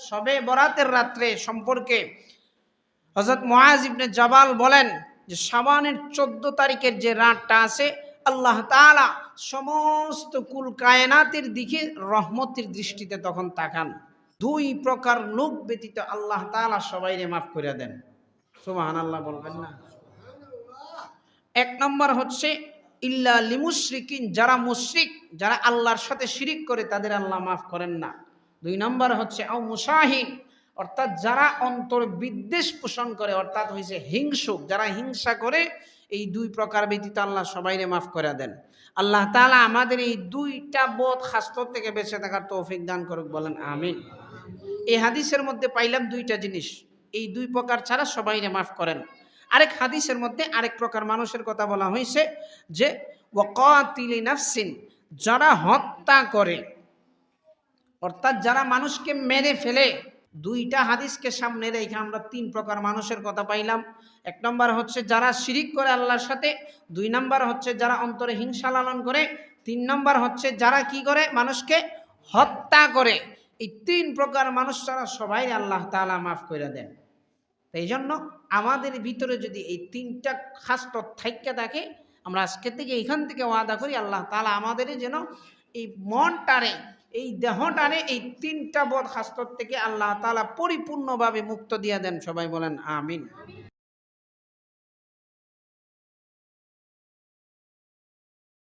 শবে বরাতের রাত্রে সম্পর্কে হযরত মুআজ ইবনে জাবাল বলেন যে শাবানের 14 তারিখের যে রাতটা আছে আল্লাহ তাআলা সমস্ত কুল কায়নাতের দিকে রহমতের দৃষ্টিতে তখন তাকান। দুই প্রকার লোক ব্যতীত আল্লাহ তাআলা সবাইকে মাফ করে দেন। সুবহানাল্লাহ বলবেন না? এক নম্বর হচ্ছে ইল্লা লিমুশরিকিন, যারা মুশরিক, যারা আল্লাহর সাথে শিরিক করে তাদের আল্লাহ মাফ করেন না। দুই নম্বর হচ্ছে আও মুশাহিন, অর্থাৎ যারা অন্তর বিদ্বেষ পোষণ করে, অর্থাৎ হইছে হিংসুক, যারা হিংসা করে, এই দুই প্রকার ব্যতীত আল্লাহ সবাইকে মাফ করে দেন। আল্লাহ তাআলা আমাদের এই দুইটা বদ খাসলত থেকে বেঁচে থাকার তৌফিক দান করুক, বলেন আমিন। এই হাদিসের মধ্যে পাইলাম দুইটা জিনিস, এই দুই প্রকার ছাড়া সবাইকে মাফ করেন। আরেক হাদিসের মধ্যে আরেক প্রকার মানুষের কথা বলা হয়েছে যে ওয়াকাতিলি নাফসিন, যারা হত্যা করে, অর্থাৎ যারা মানুষকে মেরে ফেলে। দুইটা হাদিসকে সামনে রেখে আমরা তিন প্রকার মানুষের কথা পাইলাম। এক নম্বর হচ্ছে যারা শিরিক করে আল্লাহর সাথে, দুই নম্বর হচ্ছে যারা অন্তরে হিংসা লালন করে, তিন নম্বর হচ্ছে যারা কি করে মানুষকে হত্যা করে। এই তিন প্রকার মানুষ ছাড়া সবাই আল্লাহ তাআলা মাফ করে দেন। এই জন্য আমাদের ভিতরে যদি এই তিনটা খাসলত থাইকা থাকে, আমরা আজকে থেকে এখান থেকে ওয়াদা করি আল্লাহ তাআলা আমাদের যেন এই মনটারে, এই দেহটারে এই তিনটা বদ খাসলত থেকে আল্লাহ তাআলা পরিপূর্ণভাবে মুক্ত দিয়ে দেন। সবাই বলেন আমিন।